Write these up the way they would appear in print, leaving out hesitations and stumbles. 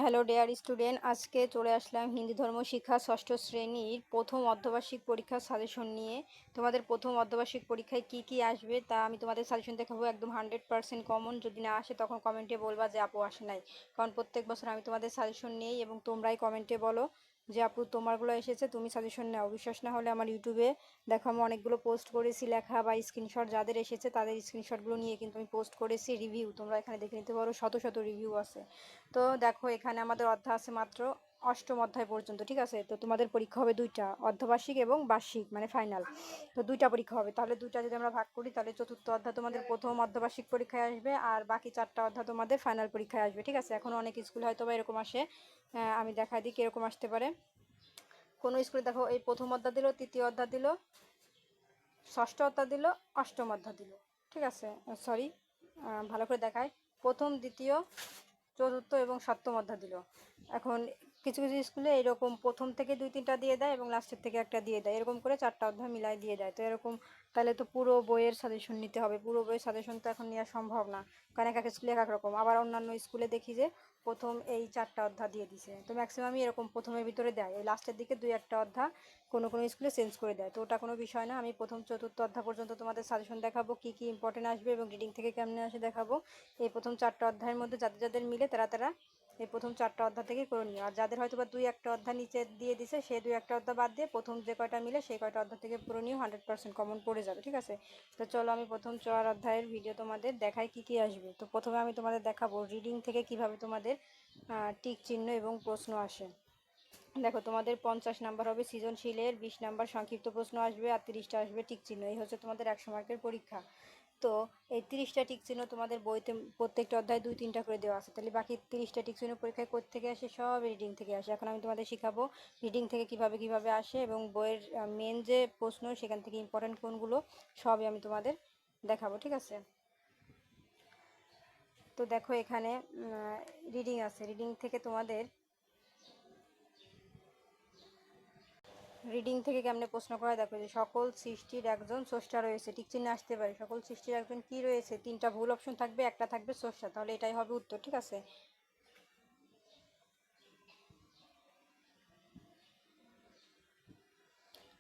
Hello dear student, আজকে চলে আসলাম হিন্দি ধর্ম শিক্ষা ষষ্ঠ শ্রেণীর প্রথম অর্ধবার্ষিক পরীক্ষার সাজেশন নিয়ে। তোমাদের প্রথম অর্ধবার্ষিক পরীক্ষায় কি কি আসবে তা আমি তোমাদের সাজেশন দেখাবো। একদম 100% কমন। যদি না আসে তখন কমেন্টে বলবা যে আপু আসে নাই, কারণ প্রত্যেক বছর আমি তোমাদের সাজেশন নিই এবং তোমরাই কমেন্টে বলো যে আপু তোমারগুলো এসেছে, তুমি সাজেশন নাও। বিশ্বাস না হলে আমার ইউটিউবে দেখো, আমি অনেকগুলো পোস্ট করেছি লেখা বা স্ক্রিনশট, যাদের এসেছে তাদের স্ক্রিনশটগুলো নিয়ে কিন্তু আমি পোস্ট করেছি রিভিউ। তোমরা এখানে দেখে নিতে পারো, শত শত রিভিউ আছে। তো দেখো, এখানে আমাদের অধ্যায় আছে মাত্র অষ্টম অধ্যায় পর্যন্ত, ঠিক আছে। তো তোমাদের পরীক্ষা হবে দুইটা, অর্ধবার্ষিক এবং বার্ষিক, মানে ফাইনাল। তো দুইটা পরীক্ষা হবে, তাহলে দুইটা যদি আমরা ভাগ করি তাহলে চতুর্থ অধ্যায় তোমাদের প্রথম অর্ধবার্ষিক পরীক্ষায় আসবে, আর বাকি চারটা অধ্যায় তোমাদের ফাইনাল পরীক্ষায় আসবে, ঠিক আছে। এখন অনেক স্কুল হয়তো বা এরকম আসে, আমি দেখাই দিই কীরকম আসতে পারে। কোনো স্কুলে দেখো এই প্রথম অধ্যায় দিল, তৃতীয় অধ্যায় দিল, ষষ্ঠ অধ্যায় দিল, অষ্টম অধ্যায় দিল, ঠিক আছে। সরি, ভালো করে দেখায়, প্রথম, দ্বিতীয়, চতুর্থ এবং সপ্তম অধ্যায় দিল। এখন কিছু কিছু স্কুলে এরকম প্রথম থেকে দুই তিনটা দিয়ে দেয় এবং লাস্টের থেকে একটা দিয়ে দেয়, এরকম করে চারটা অধ্যায় মিলাই দিয়ে দেয়। তো এরকম তাহলে তো পুরো বইয়ের সাজেশন নিতে হবে, পুরো বইয়ের সাজেশন তো এখন নেওয়া সম্ভব না, কারণ এক এক স্কুলে এক এক রকম। আবার অন্যান্য স্কুলে দেখি যে প্রথম এই চারটা অধ্যায় দিয়ে দিছে, তো ম্যাক্সিমামই এরকম প্রথমের ভিতরে দেয়, এই লাস্টের দিকে দুই একটা অধ্যায় কোনো কোনো স্কুলে চেঞ্জ করে দেয়। তো ওটা কোনো বিষয় না, আমি প্রথম চতুর্থ অধ্যায় পর্যন্ত তোমাদের সাজেশন দেখাবো, কি কি ইম্পর্টেন্ট আসবে এবং রিডিং থেকে কেমনে আসে দেখাবো। এই প্রথম চারটা অধ্যায়ের মধ্যে যাদের যাদের মিলে তারা তারা এই প্রথম চারটা অধ্যায় থেকে করে নিও। আর যাদের হয়তো বা দুই একটা অধ্যায় নিচে দিয়ে দিছে, সেই দুই একটা অধ্যায় বাদ দিয়ে প্রথম যে কয়টা মিলে সেই কয়টা অধ্যায় থেকে পুরো নিও, 100% কমন পড়ে যাবে, ঠিক আছে। তো চলো আমি প্রথম 4 অধ্যায়ের ভিডিও তোমাদের দেখাই কি কি আসবে। তো প্রথমে আমি তোমাদের দেখাবো রিডিং থেকে কিভাবে তোমাদের টিক চিহ্ন এবং প্রশ্ন আসে। দেখো, তোমাদের 50 নাম্বার হবে সৃজনশীলের, 20 নাম্বার সংক্ষিপ্ত প্রশ্ন আসবে, আর 30টা আসবে টিক চিহ্ন। এই হচ্ছে তোমাদের 100 মার্কের পরীক্ষা। তো এই 30টা টিক চিহ্ন তোমাদের বইতে প্রত্যেকটা অধ্যায় দুই তিনটা করে দেওয়া আছে, তাহলে বাকি 30টা টিক চিহ্ন পরীক্ষায় কোথা থেকে আসে? সব রিডিং থেকে আসে। এখন আমি তোমাদের শেখাবো রিডিং থেকে কিভাবে কিভাবে আসে এবং বইয়ের মেন যে প্রশ্ন সেখান থেকে ইম্পর্টেন্ট কোনগুলো সবই আমি তোমাদের দেখাবো, ঠিক আছে। তো দেখো, এখানে রিডিং আছে, রিডিং থেকে তোমাদের রিডিং থেকে কেমনে প্রশ্ন করা দেখো, যে সকল সৃষ্টির একজন স্রষ্টা রয়েছে, টিক চিহ্ন আসতে পারে। সকল সৃষ্টির একজন কি রয়েছে? তিনটা ভুল অপশন থাকবে, একটা থাকবে স্রষ্টা, তাহলে এটাই হবে উত্তর, ঠিক আছে।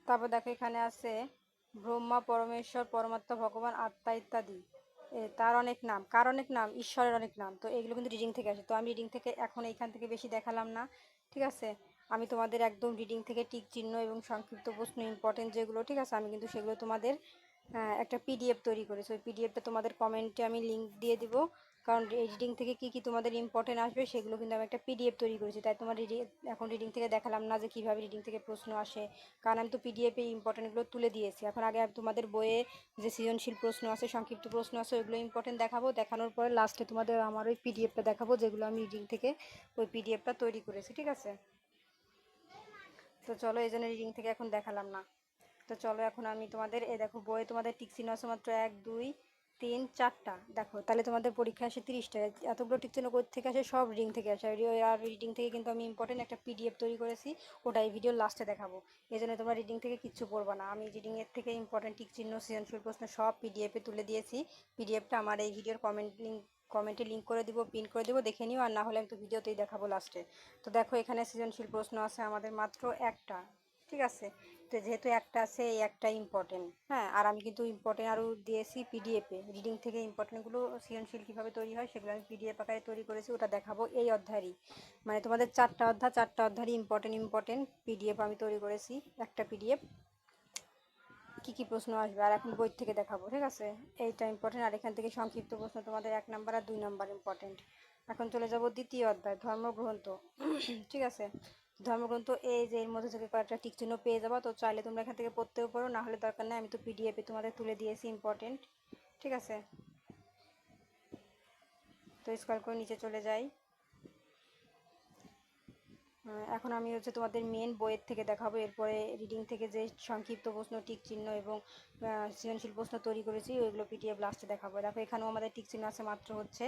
তারপর দেখো, এখানে আছে ব্রহ্মা, পরমেশ্বর, পরমাত্মা, ভগবান, আত্মা ইত্যাদি। তার অনেক নাম, কার অনেক নাম? ঈশ্বরের অনেক নাম। তো এগুলো কিন্তু রিডিং থেকে আসে। তো আমি রিডিং থেকে এখন এইখান থেকে বেশি দেখালাম না, ঠিক আছে। আমি তোমাদের একদম রিডিং থেকে টিক চিহ্ন এবং সংক্ষিপ্ত প্রশ্ন ইম্পর্টেন্ট যেগুলো, ঠিক আছে, আমি কিন্তু সেগুলো তোমাদের একটা পিডিএফ তৈরি করেছি। ওই পিডিএফটা তোমাদের কমেন্টে আমি লিঙ্ক দিয়ে দিব, কারণ এই রিডিং থেকে কি কি তোমাদের ইম্পর্টেন্ট আসবে সেগুলো কিন্তু আমি একটা পিডিএফ তৈরি করেছি। তাই তোমার এখন রিডিং থেকে দেখালাম না যে কীভাবে রিডিং থেকে প্রশ্ন আসে, কারণ আমি তো পিডিএফে ইম্পর্টেন্টগুলো তুলে দিয়েছি। এখন আগে তোমাদের বইয়ে যে সৃজনশীল প্রশ্ন আছে, সংক্ষিপ্ত প্রশ্ন আছে, ওইগুলো ইম্পর্টেন্ট দেখাবো, দেখানোর পরে লাস্টে তোমাদের আমার ওই পিডিএফটা দেখাবো, যেগুলো আমি রিডিং থেকে ওই পিডিএফটা তৈরি করেছি, ঠিক আছে। তো চলো, এই জন্য রিডিং থেকে এখন দেখালাম না। তো চলো, এখন আমি তোমাদের দেখো বইয়ে তোমাদের টিক চিহ্ন আছে মাত্র 1 2 3 4টা। দেখো, তাহলে তোমাদের পরীক্ষা আসে 30টা। এতগুলো টিক চিহ্ন কোথা থেকে আসে? সব রিডিং থেকে আসে। আর রিডিং থেকে কিন্তু আমি ইম্পর্টেন্ট একটা পিডিএফ তৈরি করেছি, ওটা এই ভিডিওর লাস্টে দেখাবো। এই জন্য তোমরা রিডিং থেকে কিচ্ছু পড়বা না, আমি রিডিংয়ের থেকে ইম্পর্টেন্ট টিক চিহ্ন, সৃজনশীল প্রশ্ন সব পিডিএফে তুলে দিয়েছি। পিডিএফটা আমার এই ভিডিওর কমেন্টে লিঙ্ক করে দিব, পিন করে দেবো, দেখে নিও। আর না হলে আমি তো ভিডিওতেই দেখাবো লাস্টে। তো দেখো, এখানে সৃজনশীল প্রশ্ন আছে আমাদের মাত্র একটা, ঠিক আছে। তো যেহেতু একটা আছে, এই একটা ইম্পর্টেন্ট, হ্যাঁ। আর আমি কিন্তু ইম্পর্টেন্ট আরও দিয়েছি পিডিএফে। রিডিং থেকে ইম্পর্টেন্টগুলো সৃজনশীল কীভাবে তৈরি হয় সেগুলো আমি পিডিএফ আকারে তৈরি করেছি, ওটা দেখাবো এই অধ্যায়েরই। মানে তোমাদের চারটা অধ্যায়েরই ইম্পর্টেন্ট পিডিএফ আমি তৈরি করেছি, একটা পিডিএফ কী কী প্রশ্ন আসবে। আর এখন বই থেকে দেখাবো, ঠিক আছে। এইটা ইম্পর্টেন্ট। আর এখান থেকে সংক্ষিপ্ত প্রশ্ন তোমাদের 1 নাম্বার আর 2 নাম্বার ইম্পর্টেন্ট। এখন চলে যাব দ্বিতীয় অধ্যায়, ধর্মগ্রন্থ, ঠিক আছে। ধর্মগ্রন্থ, এই যে এর মধ্যে থেকে কয়েকটা টিক চিহ্ন পেয়ে যাবা, তো চাইলে তোমরা এখান থেকে পড়তেও পারো, না হলে দরকার নেই, আমি তো পিডিএফে তোমাদের তুলে দিয়েছি ইম্পর্টেন্ট, ঠিক আছে। তো স্ক্রল করে নিচে চলে যাই। এখন আমি হচ্ছে তোমাদের মেন বইয়ের থেকে দেখাবো, এরপরে রিডিং থেকে যে সংক্ষিপ্ত প্রশ্ন, টিক চিহ্ন এবং সৃজনশীল প্রশ্ন তৈরি করেছি ওইগুলো পিডিএফ লাস্টে দেখাবো। দেখো, এখানেও আমাদের টিক চিহ্ন আছে মাত্র হচ্ছে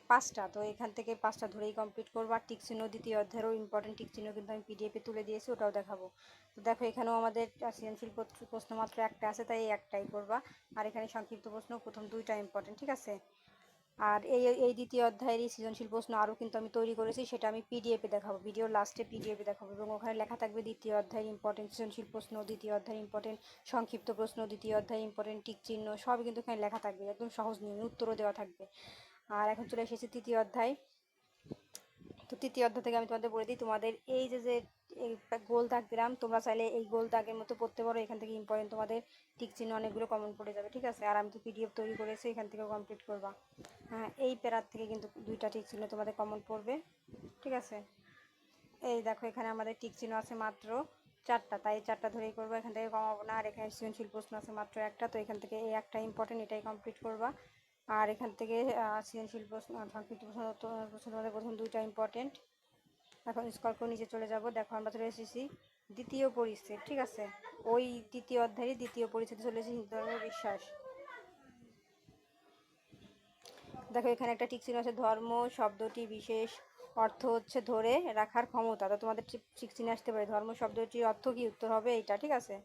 5টা। তো এখান থেকে 5টা ধরেই কমপ্লিট করবো। আর টিক চিহ্ন দ্বিতীয় অধ্যায়েরও ইম্পর্টেন্ট টিক চিহ্ন কিন্তু আমি পিডিএফে তুলে দিয়েছি, ওটাও দেখাবো। তো দেখো, এখানেও আমাদের সৃজনশীল প্রশ্ন মাত্র একটা আছে, তাই একটাই করবা। আর এখানে সংক্ষিপ্ত প্রশ্ন প্রথম 2টা ইম্পর্টেন্ট, ঠিক আছে। আর এই দ্বিতীয় অধ্যায়েরই সৃজনশীল প্রশ্ন আরও কিন্তু আমি তৈরি করেছি, সেটা আমি পিডিএফে দেখাবো, ভিডিওর লাস্টে পিডিএফে দেখাবো, এবং ওখানে লেখা থাকবে দ্বিতীয় অধ্যায়ের ইম্পর্টেন্ট সৃজনশীল প্রশ্ন, দ্বিতীয় অধ্যায়ের ইম্পর্টেন্ট সংক্ষিপ্ত প্রশ্ন, দ্বিতীয় অধ্যায়ের ইম্পর্টেন্ট টিক চিহ্ন, সবই কিন্তু এখানে লেখা থাকবে, একদম সহজ নিয়মে উত্তরও দেওয়া থাকবে। আর এখন চলে এসেছি তৃতীয় অধ্যায়। তো তৃতীয় অধ্যায় থেকে আমি তোমাদের বলে দিই, তোমাদের এই যে এই গোল দাগ দিলাম, তোমরা চাইলে এই গোল দাগের মতো পড়তে পারো, এখান থেকে ইম্পর্টেন্ট তোমাদের টিক চিহ্ন অনেকগুলো কমন পড়ে যাবে, ঠিক আছে। আর আমি তো পিডিএফ তৈরি করেছি, এখান থেকেও কমপ্লিট করবা। হ্যাঁ, এই প্যারার থেকে কিন্তু 2টা টিক চিহ্ন তোমাদের কমন পড়বে, ঠিক আছে। এই দেখো এখানে আমাদের টিক চিহ্ন আছে মাত্র 4টা, তাই 4টা ধরেই করবো, এখান থেকে কমাবো না। আর এখানে সৃজনশীল প্রশ্ন আছে মাত্র 1টা, তো এখান থেকে এই একটা ইম্পর্টেন্ট, এটাই কমপ্লিট করবা। আর এখান থেকে সৃজনশীল প্রশ্ন সংক্ষিপ্ত প্রশ্ন তোমাদের প্রথম 2টা ইম্পর্টেন্ট। এখন স্ক্রল করে নিচে চলে যাব, দেখো আমরা চলে এসেছি দ্বিতীয় পরিচ্ছেদ, ঠিক আছে। ওই তৃতীয় অধ্যায়ের দ্বিতীয় পরিচ্ছেদে চলে এসেছি হিন্দু ধর্ম বিশ্বাস। দেখো এখানে একটা টিক চিহ্ন আছে, ধর্ম শব্দটি বিশেষ অর্থ হচ্ছে ধরে রাখার ক্ষমতা। তো তোমাদের টিক চিহ্ন আসতে পারে ধর্ম শব্দটির অর্থ কি, উত্তর হবে এইটা, ঠিক আছে।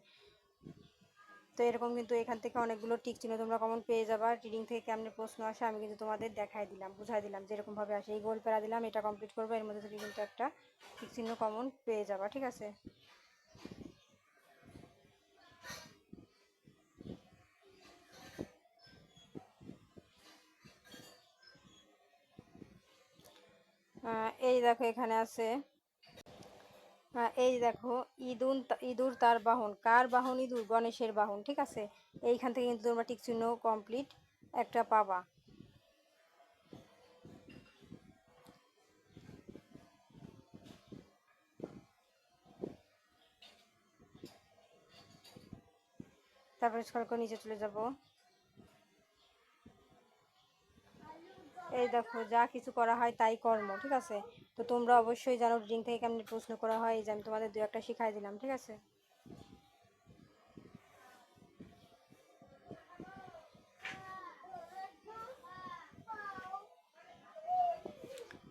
তো এরকম কিন্তু এখান থেকে অনেকগুলো টিক চিহ্ন তোমরা কমন পেয়ে যাবা। রিডিং থেকে কেমন প্রশ্ন আসে আমি কিন্তু তোমাদের দেখাই দিলাম, বুঝাই দিলাম যেরকমভাবে আসে। এই গোল প্যারা দিলাম, এটা কমপ্লিট করবো, এর মধ্যে থেকে কিন্তু একটা টিক চিহ্ন কমন পেয়ে যাবা, ঠিক আছে। এই দেখো এখানে আছে, এই দেখো ইঁদুর তার বাহন, কার বাহন ইঁদুর, গণেশের বাহন, ঠিক আছে। এইখান থেকে কিন্তু তোমরা টিক চিহ্ন কমপ্লিট একটা পাবা। তারপরে স্ক্রল করে নিচে চলে যাব, এই দেখো যা কিছু করা হয় তাই কর্ম, ঠিক আছে। তো তোমরা অবশ্যই জানো রিডিং থেকে কেমন প্রশ্ন করা হয়, এই যে আমি তোমাদের 2-1টা শিখাই দিলাম, ঠিক আছে।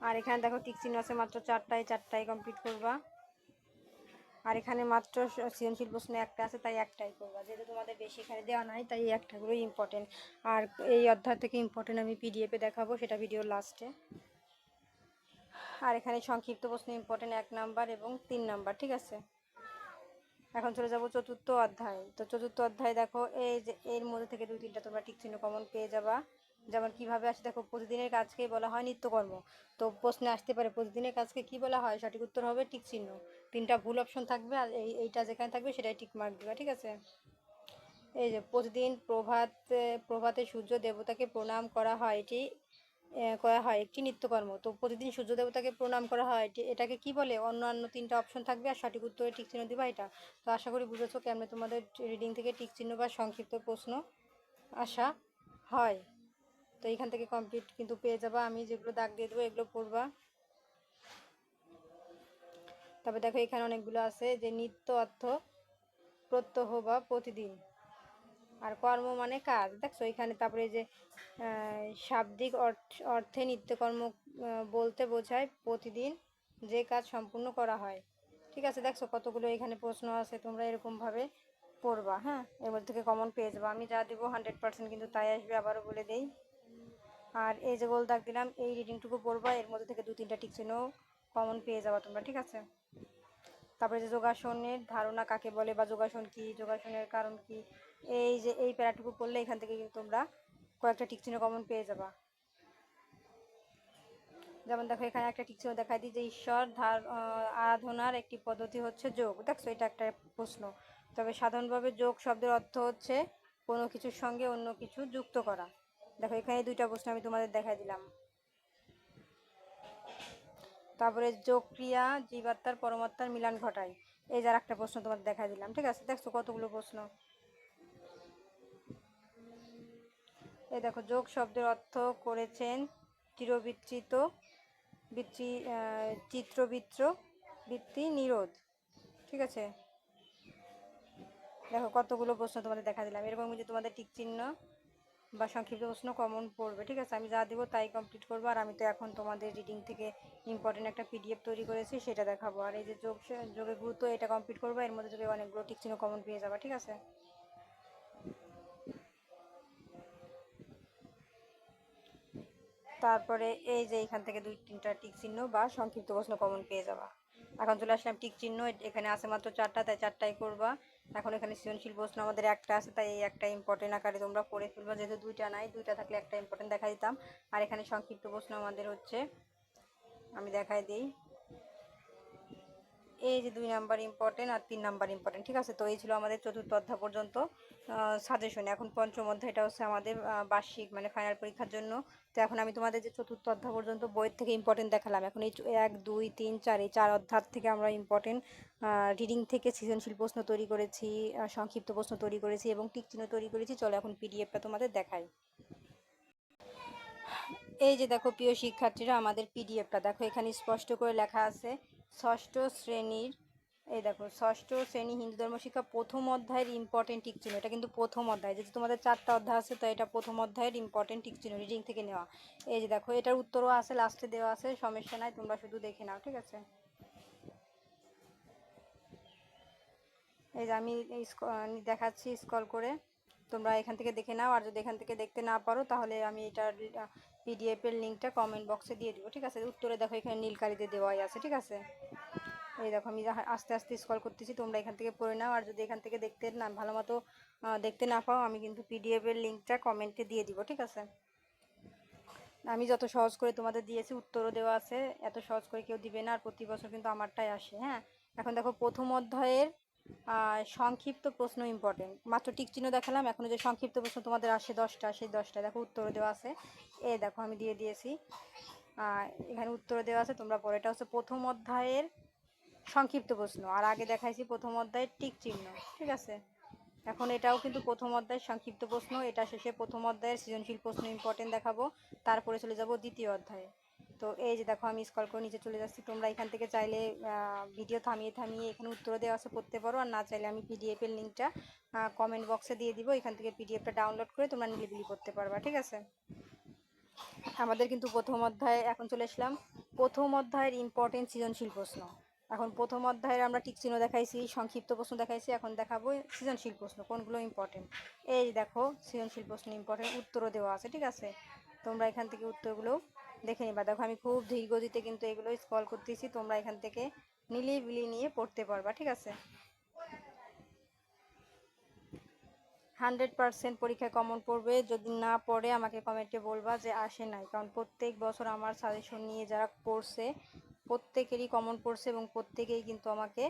আর এখানে দেখো টিক চিহ্ন আছে মাত্র 4টায়, 4টাই কমপ্লিট করবা। আর এখানে মাত্র সৃজনশীল প্রশ্ন একটা আছে, তাই একটাই করবা, যেহেতু তোমাদের বেশি এখানে দেওয়া নাই, তাই এই একটাগুলোই ইম্পর্টেন্ট। আর এই অধ্যায় থেকে ইম্পর্টেন্ট আমি পিডিএফে দেখাবো, সেটা ভিডিওর লাস্টে। আর এখানে সংক্ষিপ্ত প্রশ্ন ইম্পর্টেন্ট 1 নাম্বার এবং 3 নাম্বার, ঠিক আছে। এখন চলে যাব চতুর্থ অধ্যায়। তো চতুর্থ অধ্যায় দেখো এই যে এর মধ্যে থেকে 2-3টা তোমরা টিক চিহ্ন কমন পেয়ে যাবা। যেমন কিভাবে আসে দেখো, প্রতিদিনের কাজকেই বলা হয় নিত্যকর্ম। তো প্রশ্নে আসতে পারে প্রতিদিনের কাজকে কি বলা হয়, সঠিক উত্তর হবে টিক চিহ্ন। 3টা ভুল অপশন থাকবে, আর এইটা যেখানে থাকবে সেটাই টিক মার্ক দিবা, ঠিক আছে। এই যে প্রতিদিন প্রভাতে সূর্য দেবতাকে প্রণাম করা হয়, এটি করা হয় একটি নিত্যকর্ম। তো প্রতিদিন সূর্য দেবতাকে প্রণাম করা হয়, এটাকে কি বলে, অন্যান্য 3টা অপশন থাকবে, আর সঠিক উত্তরে টিক চিহ্ন দিবা এটা। তো আশা করি বুঝেছো কেমনে তোমাদের রিডিং থেকে টিক চিহ্ন বা সংক্ষিপ্ত প্রশ্ন আসা হয়। তো এখান থেকে কমপ্লিট কিন্তু পেয়ে যাবা, আমি যেগুলো দাগ দিয়ে দেবো এগুলো পড়বা। তবে দেখো এখানে অনেকগুলো আছে, যে নিত্য অর্থ প্রত্যহ বা প্রতিদিন, আর কর্ম মানে কাজ, দেখছো এখানে। তারপরে যে শাব্দিক অর্থে নিত্যকর্ম বলতে বোঝায় প্রতিদিন যে কাজ সম্পূর্ণ করা হয়, ঠিক আছে। দেখছো কতগুলো এখানে প্রশ্ন আছে, তোমরা এরকমভাবে পড়বা। হ্যাঁ, এর মধ্যে থেকে কমন পেয়ে যাবো, আমি যা দেবো 100% কিন্তু তাই আসবে, আবারও বলে দেই। আর এই যে গোল দাগ দিলাম, এই রিডিংটুকু পড়বা, এর মধ্যে থেকে 2-3টা টিক চিহ্ন কমন পেয়ে যাবা তোমরা, ঠিক আছে। তারপরে যে যোগাসনের ধারণা কাকে বলে, বা যোগাসন কি, যোগাসনের কারণ কি, এই যে এই প্যারাটুকু পড়লে এখান থেকে কিন্তু তোমরা কয়েকটা টিক চিহ্ন কমন পেয়ে যাবা। যেমন দেখো এখানে একটা টিক চিহ্ন দেখাই দিই, যে ঈশ্বর আরাধনার একটি পদ্ধতি হচ্ছে যোগ, দেখছো এটা একটা প্রশ্ন। তবে সাধারণভাবে যোগ শব্দের অর্থ হচ্ছে কোনো কিছুর সঙ্গে অন্য কিছু যুক্ত করা। দেখো এখানে 2টা প্রশ্ন আমি তোমাদের দেখাই দিলাম। তারপরে যোগ ক্রিয়া জীবাত্মার পরমাত্মার মিলন ঘটায়, এই যার একটা প্রশ্ন তোমাদের দেখা দিলাম, ঠিক আছে। দেখছো কতগুলো প্রশ্ন। এই দেখো যোগ শব্দের অর্থ করেছেন চিরবিচ্ছিত চিত্রবৃত্ত বৃত্তি নিরোধ, ঠিক আছে। দেখো কতগুলো প্রশ্ন তোমাদের দেখা দিলাম, এরকম যে তোমাদের টিক চিহ্ন বা সংক্ষিপ্ত প্রশ্ন কমন পড়বে, ঠিক আছে। আমি যা দেবো তাই কমপ্লিট করবো। আর আমি তো এখন তোমাদের রিডিং থেকে ইম্পর্টেন্ট একটা পিডিএফ তৈরি করেছি, সেটা দেখাবো। আর এই যে যোগের গুরুত্ব, এটা কমপ্লিট করবো, এর মধ্যে থেকে অনেকগুলো টিক চিহ্ন কমন পেয়ে যাবা, ঠিক আছে। তারপরে এই যে এখান থেকে 2-3টা টিক চিহ্ন বা সংক্ষিপ্ত প্রশ্ন কমন পেয়ে যাবা। এখন চলে আসলাম টিক চিহ্ন, এখানে আছে মাত্র 4টা, তাই 4টাই করবা। এখন এখানে সৃজনশীল প্রশ্ন আমাদের একটা আছে, তাই এই একটা ইম্পর্টেন্ট আকারে তোমরা পড়ে ফেলবা, যেহেতু 2টা নাই, 2টা থাকলে একটা ইম্পর্টেন্ট দেখা দিতাম। আর এখানে সংক্ষিপ্ত প্রশ্ন আমাদের হচ্ছে, আমি দেখাই দিই, এই যে 2 নাম্বার ইম্পর্টেন্ট আর 3 নাম্বার ইম্পর্টেন্ট, ঠিক আছে। তো এই ছিল আমাদের চতুর্থ অধ্যায় পর্যন্ত সাজেশন। এখন পঞ্চম অধ্যায়টা হচ্ছে আমাদের বার্ষিক মানে ফাইনাল পরীক্ষার জন্য। তো এখন আমি তোমাদের যে চতুর্থ অধ্যায় পর্যন্ত বইয়ের থেকে ইম্পর্টেন্ট দেখালাম, এখন এই 1, 2, 3, 4 এই 4 অধ্যায় থেকে আমরা ইম্পর্টেন্ট রিডিং থেকে সৃজনশীল প্রশ্ন তৈরি করেছি, সংক্ষিপ্ত প্রশ্ন তৈরি করেছি এবং টিক চিহ্ন তৈরি করেছি। চলো এখন পিডিএফটা তোমাদের দেখাই। এই যে দেখো প্রিয় শিক্ষার্থীরা, আমাদের পিডিএফটা দেখো, এখানে স্পষ্ট করে লেখা আছে ষষ্ঠ শ্রেণীর, এই দেখো ষষ্ঠ শ্রেণী হিন্দু ধর্ম শিক্ষা প্রথম অধ্যায়ের ইম্পর্টেন্ট টিক চিহ্ন। এটা কিন্তু প্রথম অধ্যায়, যেহেতু তোমাদের 4টা অধ্যায় আছে, তো এটা প্রথম অধ্যায়ের ইম্পর্টেন্ট টিক চিহ্ন রিডিং থেকে নেওয়া। এই যে দেখো, এটার উত্তরও আছে, লাস্টে দেওয়া আছে, সমস্যা নাই, তোমরা শুধু দেখে নাও, ঠিক আছে। এই যে আমি দেখাচ্ছি স্ক্রল করে, তোমরা এখান থেকে দেখে নাও। আর যদি এখান থেকে দেখতে না পারো, তাহলে আমি এটার পিডিএফ এর লিঙ্কটা কমেন্ট বক্সে দিয়ে দিব, ঠিক আছে। উত্তরে দেখো এখানে নীল কালিতে দেওয়াই আছে, ঠিক আছে। এই দেখো আমি আস্তে আস্তে স্ক্রল করতেছি, তোমরা এখান থেকে পড়ে নাও। আর যদি এখান থেকে দেখতে না ভালো মতো দেখতে না পাও, আমি কিন্তু পিডিএফ এর লিঙ্কটা কমেন্টে দিয়ে দিব, ঠিক আছে। আমি যত সহজ করে তোমাদের দিয়েছি, উত্তরও দেওয়া আছে, এত সহজ করে কেউ দিবে না। আর প্রতি বছর কিন্তু আমারটাই আসে, হ্যাঁ। এখন দেখো প্রথম অধ্যায়ের সংক্ষিপ্ত প্রশ্ন ইম্পর্টেন্ট, মাত্র টিক চিহ্ন দেখালাম। এখন যে সংক্ষিপ্ত প্রশ্ন তোমাদের আসে 10টা, সেই 10টা দেখো উত্তর দেওয়া আছে। এই দেখো আমি দিয়ে দিয়েছি, এখানে উত্তর দেওয়া আছে, তোমরা পরে। এটা হচ্ছে প্রথম অধ্যায়ের সংক্ষিপ্ত প্রশ্ন, আর আগে দেখাইছি প্রথম অধ্যায়ের টিক চিহ্ন, ঠিক আছে। এখন এটাও কিন্তু প্রথম অধ্যায়ের সংক্ষিপ্ত প্রশ্ন, এটা শেষে প্রথম অধ্যায়ের সৃজনশীল প্রশ্ন ইম্পর্টেন্ট দেখাবো, তারপরে চলে যাব দ্বিতীয় অধ্যায়ে। তো এই যে দেখো আমি স্ক্রল করে নিচে চলে যাচ্ছি, তোমরা এখান থেকে চাইলে ভিডিও থামিয়ে থামিয়ে এখানে উত্তর দেওয়া আছে পড়তে পারো, আর না চাইলে আমি পিডিএফ এর লিঙ্কটা কমেন্ট বক্সে দিয়ে দিব, এখান থেকে পিডিএফটা ডাউনলোড করে তোমরা নিলিবিলি করতে পারবা, ঠিক আছে। আমাদের কিন্তু প্রথম অধ্যায়ে এখন চলে আসলাম প্রথম অধ্যায়ের ইম্পর্টেন্ট সৃজনশীল প্রশ্ন। এখন প্রথম অধ্যায়ের আমরা টিক চিহ্ন দেখাইছি, সংক্ষিপ্ত প্রশ্ন দেখাইছি, এখন দেখাবো সৃজনশীল প্রশ্ন কোনগুলো ইম্পর্টেন্ট। এই দেখো সৃজনশীল প্রশ্ন ইম্পর্টেন্ট, উত্তরও দেওয়া আছে, ঠিক আছে। তোমরা এখান থেকে উত্তরগুলো দেখে নিবা। দেখো আমি খুব ধীর গতিতে কিন্তু এগুলো স্ক্রল করতেছি, তোমরা এখান থেকে নিলিবিলি নিয়ে পড়তে পারবা, ঠিক আছে। 100% পরীক্ষায় কমন পড়বে, যদি না পড়ে আমাকে কমেন্টে বলবা যে আসে নাই, কারণ প্রত্যেক বছর আমার সাজেশন নিয়ে যারা পড়ছে প্রত্যেকেরই কমন পড়ছে, এবং প্রত্যেকেই কিন্তু আমাকে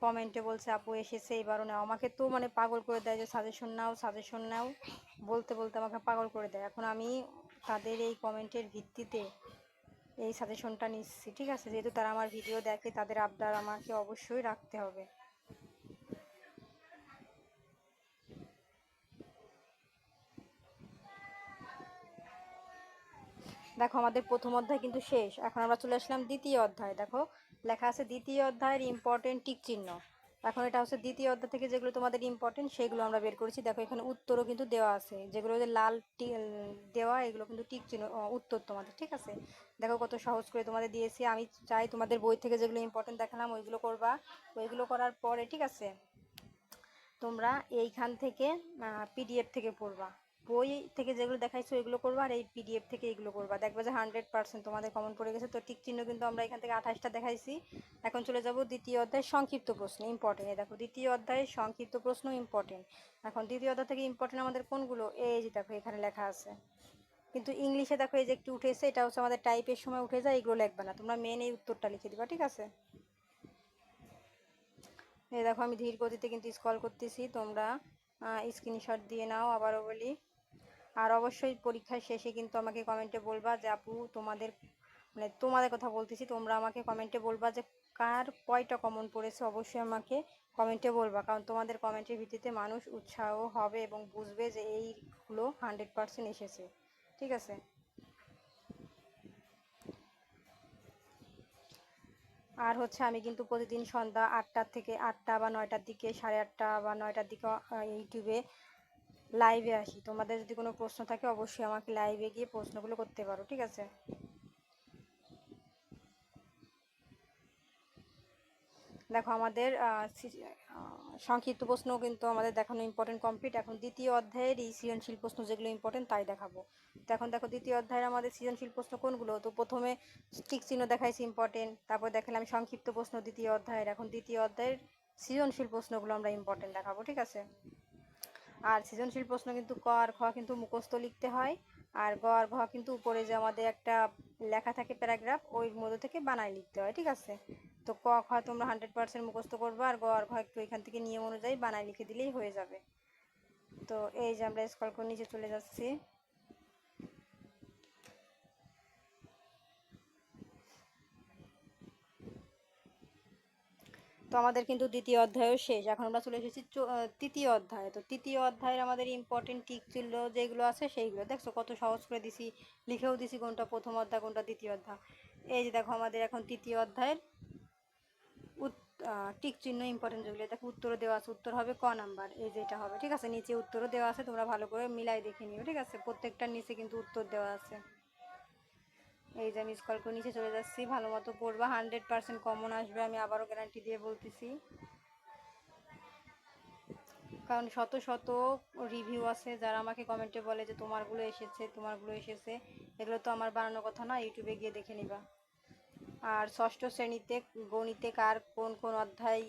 কমেন্টে বলছে আপু এসেছে, এবারও নাও। আমাকে তো মানে পাগল করে দেয় যে সাজেশন নাও সাজেশন নাও, বলতে বলতে আমাকে পাগল করে দেয়। এখন আমি তাদের এই কমেন্টের ভিত্তিতে এই সাজেশনটা নিচ্ছি, ঠিক আছে। যেহেতু তারা আমার ভিডিও দেখে, তাদের আবদার আমাকে অবশ্যই রাখতে হবে। দেখো আমাদের প্রথম অধ্যায় কিন্তু শেষ, এখন আমরা চলে আসলাম দ্বিতীয় অধ্যায়। দেখো লেখা আছে দ্বিতীয় অধ্যায়ের ইম্পর্টেন্ট টিক চিহ্ন। এখন এটা হচ্ছে দ্বিতীয় অধ্যায় থেকে যেগুলো তোমাদের ইম্পর্টেন্ট সেগুলো আমরা বের করেছি। দেখো এখানে উত্তরও কিন্তু দেওয়া আছে, যেগুলো যে লাল দেওয়া এগুলো কিন্তু টিক চিহ্ন উত্তর তোমাদের, ঠিক আছে। দেখো কত সহজ করে তোমাদের দিয়েছি। আমি চাই তোমাদের বই থেকে যেগুলো ইম্পর্টেন্ট দেখালাম ওইগুলো করবা, ওইগুলো করার পরে, ঠিক আছে, তোমরা এইখান থেকে পিডিএফ থেকে পড়বা। বই থেকে যেগুলো দেখাইছো এগুলো করবা, আর এই পিডিএফ থেকে এগুলো করবা, দেখবে যে 100% তোমাদের কমন পড়ে গেছে। তো টিক চিহ্ন কিন্তু আমরা এখান থেকে 28টা দেখাইছি। এখন চলে যাব দ্বিতীয় অধ্যায় সংক্ষিপ্ত প্রশ্ন ইম্পর্টেন্ট। এই দেখো দ্বিতীয় অধ্যায়ে সংক্ষিপ্ত প্রশ্ন ইম্পর্টেন্ট। এখন দ্বিতীয় অধ্যায় থেকে ইম্পর্টেন্ট আমাদের কোনগুলো, এই যে দেখো এখানে লেখা আছে, কিন্তু ইংলিশে দেখো এই যে একটু উঠেছে, এটা হচ্ছে আমাদের টাইপের সময় উঠে যায়, এগুলো লিখবে না, তোমরা মেন এই উত্তরটা লিখে দিবা, ঠিক আছে। এই দেখো আমি ধীর গতিতে কিন্তু স্ক্রল করতেছি, তোমরা স্ক্রিনশট দিয়ে নাও, আবারও বলি। আর অবশ্যই পরীক্ষার শেষে কিন্তু আমাকে কমেন্টে বলবা যে আপু তোমাদের মানে তোমাদের কথা বলতেছি, তোমরা আমাকে কমেন্টে বলবা যে কার কয়টা কমন পড়েছে, অবশ্যই আমাকে কমেন্টে বলবা, কারণ তোমাদের কমেন্টের ভিত্তিতে মানুষ উৎসাহ হবে এবং বুঝবে যে এইগুলো 100% এসেছে, ঠিক আছে। আর হচ্ছে আমি কিন্তু প্রতিদিন সন্ধ্যা 8টা থেকে 8টা বা 9টার দিকে, 8:30 বা 9টার দিকে ইউটিউবে লাইভে আসি। তোমাদের যদি কোনো প্রশ্ন থাকে অবশ্যই আমাকে লাইভে গিয়ে প্রশ্নগুলো করতে পারো, ঠিক আছে। দেখো আমাদের সংক্ষিপ্ত প্রশ্ন কিন্তু আমাদের দেখানো ইম্পর্টেন্ট কমপ্লিট। এখন দ্বিতীয় অধ্যায়ের এই সৃজনশীল প্রশ্ন যেগুলো ইম্পর্টেন্ট তাই দেখাবো। তো এখন দেখো দ্বিতীয় অধ্যায়ের আমাদের সৃজনশীল প্রশ্ন কোনগুলো। তো প্রথমে টিক চিহ্ন দেখাইছি ইম্পর্টেন্ট, তারপর দেখালাম সংক্ষিপ্ত প্রশ্ন দ্বিতীয় অধ্যায়ের। এখন দ্বিতীয় অধ্যায়ের সৃজনশীল প্রশ্নগুলো আমরা ইম্পর্টেন্ট দেখাবো, ঠিক আছে। আর সৃজনশীল প্রশ্ন কিন্তু ক আর খ কিন্তু মুখস্থ লিখতে হয়, আর গ আর ঘ কিন্তু উপরে যে আমাদের একটা লেখা থাকে প্যারাগ্রাফ, ওই মধ্যে থেকে বানায় লিখতে হয়, ঠিক আছে। তো ক খ তোমরা 100% মুখস্থ করবে, আর গ আর ঘ একটু এখান থেকে নিয়ম অনুযায়ী বানায় লিখে দিলেই হয়ে যাবে। তো এই যে আমরা স্ক্রল করে নিচে চলে যাচ্ছি। তো আমাদের কিন্তু দ্বিতীয় অধ্যায়ও শেষ, এখন আমরা চলে এসেছি তৃতীয় অধ্যায়। তো তৃতীয় অধ্যায়ের আমাদের ইম্পর্টেন্ট টিক ছিল যেগুলো আছে সেইগুলো দেখছো কত সহজ করে দিছি, লিখেও দিছি কোনটা প্রথম অধ্যায় কোনটা দ্বিতীয় অধ্যায়। এই যে দেখো আমাদের এখন তৃতীয় অধ্যায়ের টিক চিহ্ন ইম্পর্টেন্ট যেগুলো দেখো উত্তরও দেওয়া আছে, উত্তর হবে ক নাম্বার, এই যেটা হবে, ঠিক আছে। নিচে উত্তরও দেওয়া আছে, তোমরা ভালো করে মিলাই দেখে নিও, ঠিক আছে। প্রত্যেকটার নিচে কিন্তু উত্তর দেওয়া আছে। এই যে আমি স্ক্রল করে নিচে চলে যাচ্ছি, ভালো মতো পড়বা, 100% কমন আসবে, আমি আবারও গ্যারান্টি দিয়ে বলতেছি। কারণ শত শত রিভিউ আছে যারা আমাকে কমেন্টে বলে যে তোমারগুলো এসেছে তোমারগুলো এসেছে, এগুলো তো আমার বানানো কথা না, ইউটিউবে গিয়ে দেখে নিবা। আর ষষ্ঠ শ্রেণীতে গণিতে কার কোন কোন অধ্যায়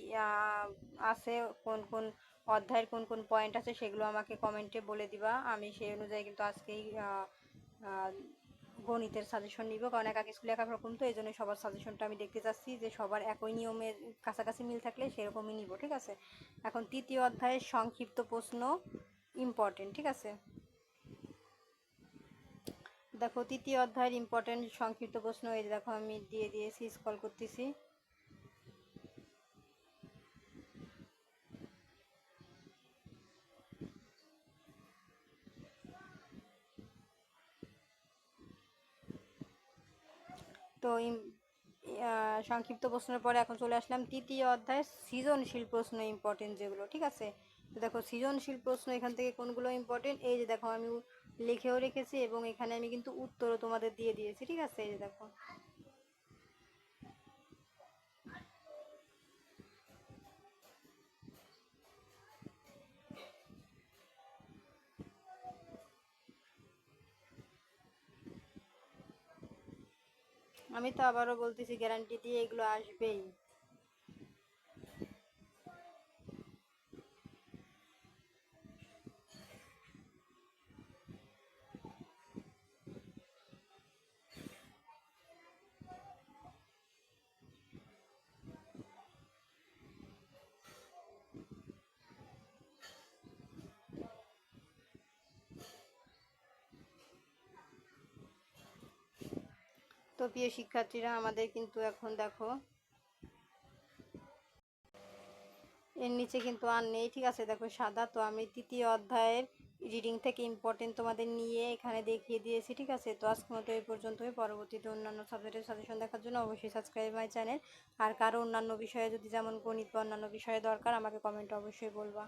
আছে, কোন কোন অধ্যায়ের কোন কোন পয়েন্ট আছে সেগুলো আমাকে কমেন্টে বলে দিবা, আমি সেই অনুযায়ী কিন্তু আজকেই গণিতের সাজেশন নিব। কারণ এক এক স্কুলে এক এক রকম, তো এই জন্য সবার সাজেশনটা আমি দেখতে চাচ্ছি যে সবার একই নিয়মের কাছাকাছি মিল থাকলে সেরকমই নিব, ঠিক আছে। এখন তৃতীয় অধ্যায়ের সংক্ষিপ্ত প্রশ্ন ইম্পর্টেন্ট, ঠিক আছে। দেখো তৃতীয় অধ্যায়ের ইম্পর্টেন্ট সংক্ষিপ্ত প্রশ্ন, এই দেখো আমি দিয়ে দিয়েছি, স্ক্রল করতেছি। তো সংক্ষিপ্ত প্রশ্নের পরে এখন চলে আসলাম তৃতীয় অধ্যায় সৃজনশীল প্রশ্ন ইম্পর্টেন্ট যেগুলো, ঠিক আছে। তো দেখো সৃজনশীল প্রশ্ন এখান থেকে কোনগুলো ইম্পর্টেন্ট, এই যে দেখো আমি লিখেও রেখেছি এবং এখানে আমি কিন্তু উত্তরও তোমাদের দিয়ে দিয়েছি, ঠিক আছে। এই যে দেখো আমি তো আবারও বলতেছি গ্যারান্টি দিয়ে এগুলো আসবেই। তো প্রিয় শিক্ষার্থীরা আমাদের কিন্তু এখন দেখো এর নিচে কিন্তু আর নেই, ঠিক আছে। দেখো সাদা, তো আমি তৃতীয় অধ্যায়ের রিডিং থেকে ইম্পর্টেন্ট তোমাদের নিয়ে এখানে দেখিয়ে দিয়েছি, ঠিক আছে। তো আজকের মতো এই পর্যন্তই, পরবর্তীতে অন্যান্য সাবজেক্টের সাজেশন দেখার জন্য অবশ্যই সাবস্ক্রাইব মাই চ্যানেল। আর কারো অন্যান্য বিষয়ে যদি যেমন গণিত বা অন্যান্য বিষয়ে দরকার আমাকে কমেন্টে অবশ্যই বলবা।